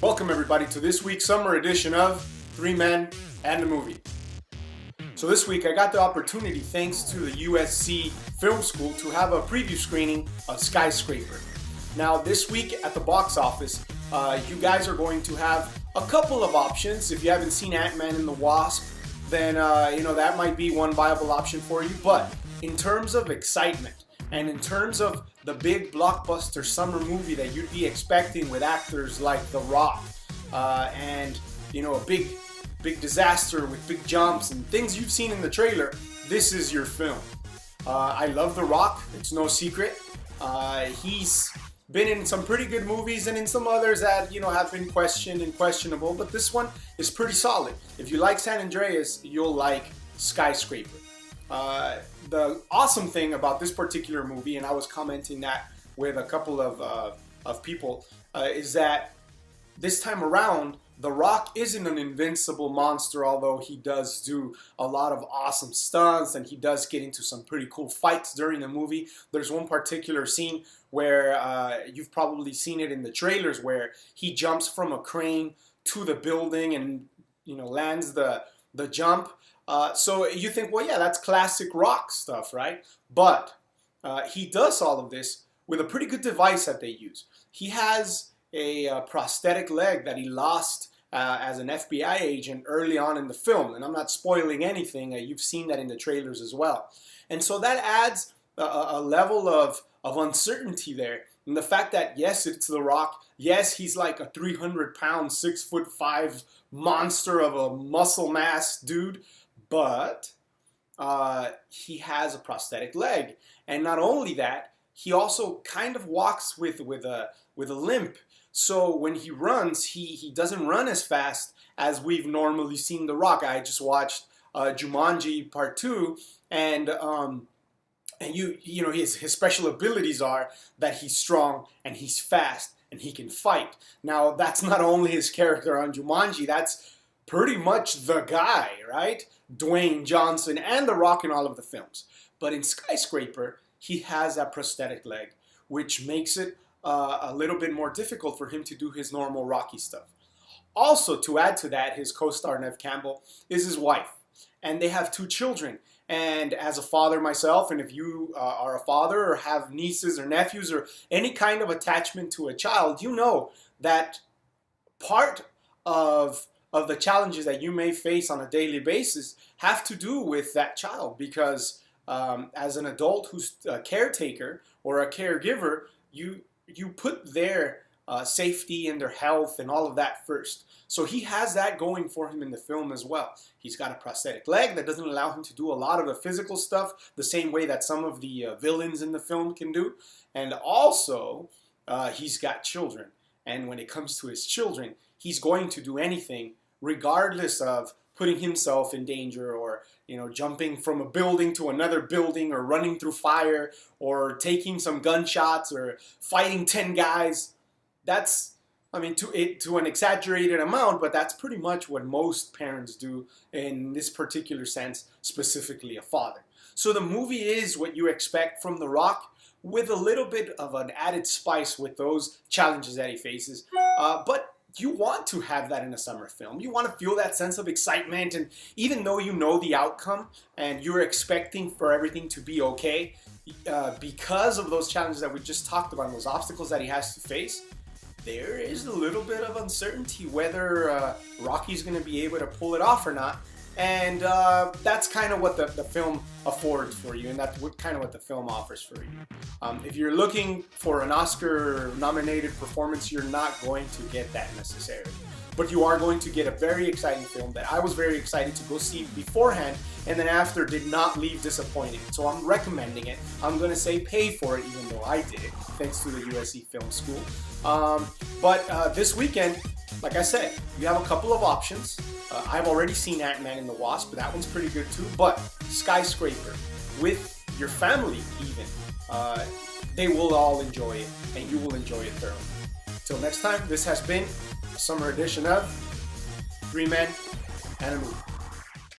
Welcome everybody to this week's summer edition of Three Men and a Movie. So this week I got the opportunity, thanks to the USC Film School, to have a preview screening of SkyScraper. Now this week at the box office, you guys are going to have a couple of options. If you haven't seen Ant-Man and the Wasp, then that might be one viable option for you. But in terms of excitement, and in terms of the big blockbuster summer movie that you'd be expecting with actors like The Rock, and a big disaster with big jumps and things you've seen in the trailer, this is your film. I love The Rock, it's no secret. He's been in some pretty good movies and in some others that have been questioned and questionable, but this one is pretty solid. If you like San Andreas, you'll like SkyScraper. The awesome thing about this particular movie, and I was commenting that with a couple of people, is that this time around, The Rock isn't an invincible monster, although he does do a lot of awesome stunts and he does get into some pretty cool fights during the movie. There's one particular scene where you've probably seen it in the trailers, where he jumps from a crane to the building and lands the jump. So you think, well, yeah, that's classic Rock stuff, right? But he does all of this with a pretty good device that they use. He has a prosthetic leg that he lost as an FBI agent early on in the film. And I'm not spoiling anything. You've seen that in the trailers as well. And so that adds a level of uncertainty there. And the fact that, yes, it's The Rock. Yes, he's like a 300-pound, 6'5" monster of a muscle mass dude. But he has a prosthetic leg. And not only that, he also kind of walks with a limp. So when he runs, he doesn't run as fast as we've normally seen The Rock. I just watched Jumanji Part 2, and his special abilities are that he's strong and he's fast and he can fight. Now that's not only his character on Jumanji, that's pretty much the guy, right? Dwayne Johnson and The Rock in all of the films. But in SkyScraper, he has that prosthetic leg, which makes it a little bit more difficult for him to do his normal Rocky stuff. Also, to add to that, his co-star Neve Campbell is his wife, and they have 2 children. And as a father myself, and if you are a father or have nieces or nephews or any kind of attachment to a child, you know that part of the challenges that you may face on a daily basis have to do with that child, because as an adult who's a caretaker or a caregiver, you put their safety and their health and all of that first. So he has that going for him in the film as well. He's got a prosthetic leg that doesn't allow him to do a lot of the physical stuff the same way that some of the villains in the film can do. And also, he's got children. And when it comes to his children, he's going to do anything regardless of putting himself in danger, or jumping from a building to another building, or running through fire, or taking some gunshots, or fighting 10 guys. That's, to an exaggerated amount, but that's pretty much what most parents do in this particular sense, specifically a father. So the movie is what you expect from The Rock, with a little bit of an added spice with those challenges that he faces. But you want to have that in a summer film. You want to feel that sense of excitement, and even though you know the outcome and you're expecting for everything to be okay, because of those challenges that we just talked about, those obstacles that he has to face, there is a little bit of uncertainty whether Rocky's going to be able to pull it off or not. And that's kind of what the film affords for you, and that's kind of what the film offers for you. If you're looking for an Oscar-nominated performance, you're not going to get that necessarily. But you are going to get a very exciting film that I was very excited to go see beforehand, and then after did not leave disappointed. So I'm recommending it. I'm going to say pay for it, even though I did it, thanks to the USC Film School. But this weekend, like I said, you have a couple of options. I've already seen Ant-Man and the Wasp, but that one's pretty good too. But SkyScraper, with your family even, they will all enjoy it, and you will enjoy it thoroughly. Till next time, this has been a summer edition of Three Men and a Movie.